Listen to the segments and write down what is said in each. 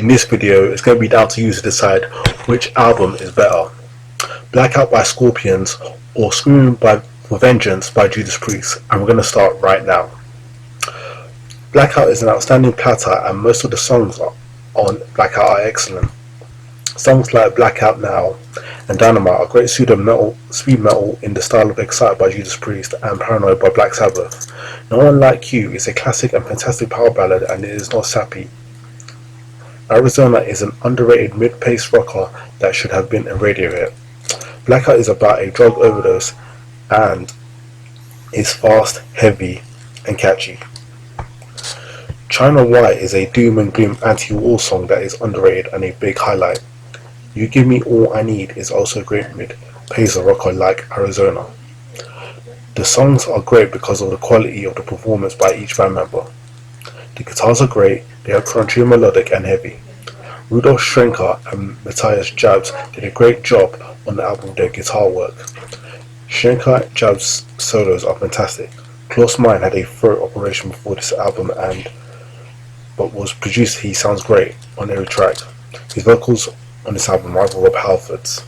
In this video, it's going to be down to you to decide which album is better. Blackout by Scorpions or Screaming for Vengeance by Judas Priest, and we're going to start right now. Blackout is an outstanding platter, and most of the songs on Blackout are excellent. Songs like Blackout Now and Dynamite are great speed metal in the style of Excite by Judas Priest and Paranoid by Black Sabbath. No One Like You is a classic and fantastic power ballad, and it is not sappy. Arizona is an underrated mid-paced rocker that should have been a radio hit. Blackout is about a drug overdose and is fast, heavy, and catchy. China White is a doom and gloom anti-war song that is underrated and a big highlight. You Give Me All I Need is also a great mid-paced rocker like Arizona. The songs are great because of the quality of the performance by each band member. The guitars are great, they are crunchy, melodic, and heavy. Rudolf Schenker and Matthias Jabs did a great job on the album with their guitar work. Schenker Jabs' solos are fantastic. Klaus Meine had a throat operation before this album but was produced. He sounds great on every track. His vocals on this album rival Rob Halford's.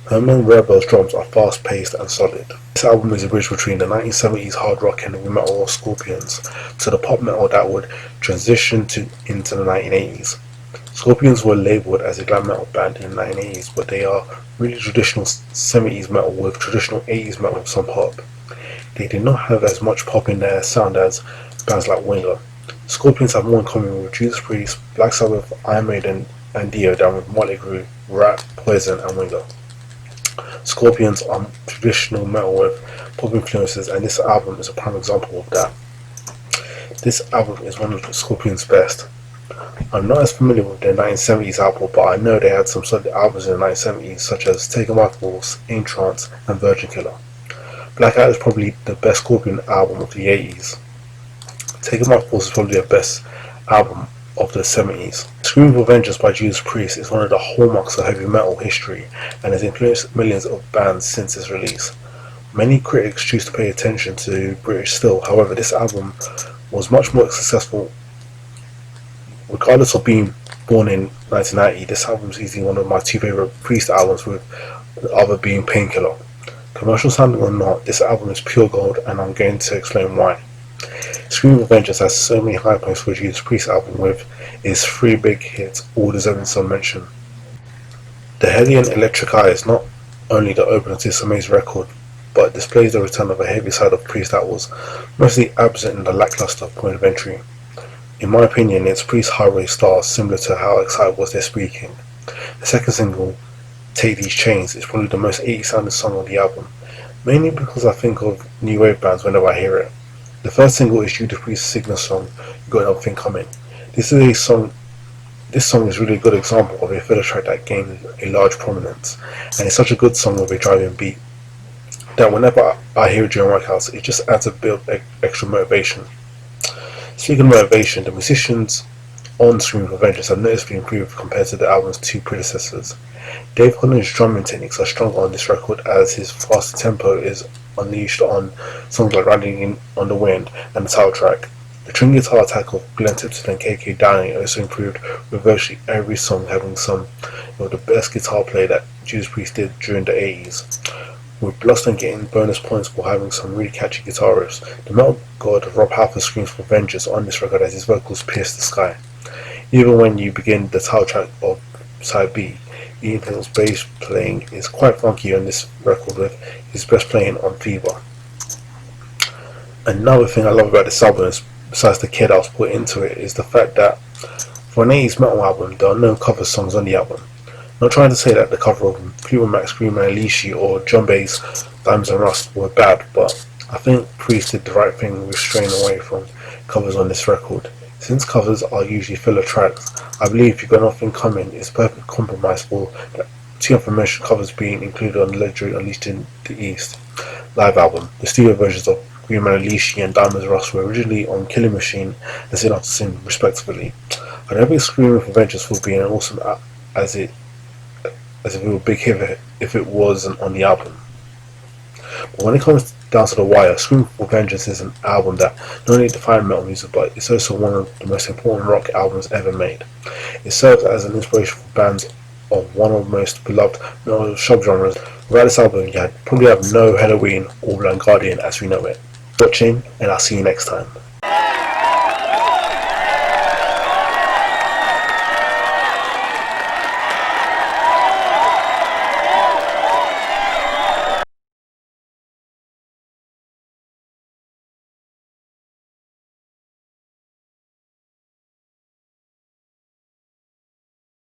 Herman Rebel's drums are fast-paced and solid. This album is a bridge between the 1970s hard rock and heavy metal of Scorpions to the pop metal that would transition into the 1980s. Scorpions were labelled as a glam metal band in the 1980s, but they are really traditional 70s metal with traditional 80s metal with some pop. They did not have as much pop in their sound as bands like Winger. Scorpions have more in common with Judas Priest, Black Sabbath, Iron Maiden, and Dio than with Motley Crue, Rat, Poison, and Winger. Scorpions are traditional metal with pop influences, and this album is a prime example of that. This album is one of the Scorpions' best. I'm not as familiar with their 1970s album, but I know they had some solid albums in the 1970s such as Taking My Force, In Trance, and Virgin Killer. Blackout is probably the best Scorpion album of the 80s. Taking My Force is probably the best album of the 70s. Screaming for Vengeance by Judas Priest is one of the hallmarks of heavy metal history and has influenced millions of bands since its release. Many critics choose to pay attention to British Steel, however this album was much more successful. Regardless of being born in 1990, this album is easily one of my two favourite Priest albums, with the other being Painkiller. Commercial sounding or not, this album is pure gold, and I'm going to explain why. Screaming for Vengeance has so many high points for Judas Priest album with its 3 big hits, all deserving some mention. The Hellion Electric Eye is not only the opener to this amazing record, but displays the return of a heavy side of Priest that was mostly absent in the lackluster point of entry. In my opinion, it's Priest's highway stars, similar to how Excite was their speaking. The second single, Take These Chains, is probably the most 80s sounding song on the album, mainly because I think of new wave bands whenever I hear it. The first single is Judas Priest's signature song, You Got Nothing Coming. This song is really a good example of a filler track that gained a large prominence, and it's such a good song with a driving beat that whenever I hear it during workouts, it just adds a bit of extra motivation. Speaking of motivation, the musicians on Screaming for Vengeance have noticeably improved compared to the album's 2 predecessors. Dave Holland's drumming techniques are stronger on this record, as his faster tempo is unleashed on songs like Riding on the Wind and the title track. The twin guitar attack of Glenn Tipton and KK Downing also improved, with virtually every song having some of the best guitar play that Judas Priest did during the 80s. With Bluster getting bonus points for having some really catchy guitar riffs. The metal god Rob Halford screams for vengeance on this record as his vocals pierce the sky. Even when you begin the title track of side B, Ian Hill's bass playing is quite funky on this record, with his best playing on Fever. Another thing I love about this album, besides the care that was put into it, is the fact that for an 80s metal album, there are no cover songs on the album. Not trying to say that the cover of Fleetwood Mac Screaming and Alicia or John Bay's Diamonds and Rust were bad, but I think Priest did the right thing with straying away from covers on this record. Since covers are usually filler tracks, I believe You Got Nothing Coming is a perfect compromise for the 2 aforementioned covers being included on the legendary Unleashed in the East live album. The studio versions of Green Man Alicia and Diamonds and Rust were originally on Killing Machine and Sin After Sin respectively. I don't think Screaming for Vengeance would be an awesome as if it were a big hit if it wasn't on the album. But when it comes Down to the Wire. Scream for Vengeance is an album that not only defined metal music, but it's also one of the most important rock albums ever made. It serves as an inspiration for bands of one of the most beloved metal subgenres. Without this album, you'd probably have no Halloween or Blind Guardian as we know it. Watching, and I'll see you next time.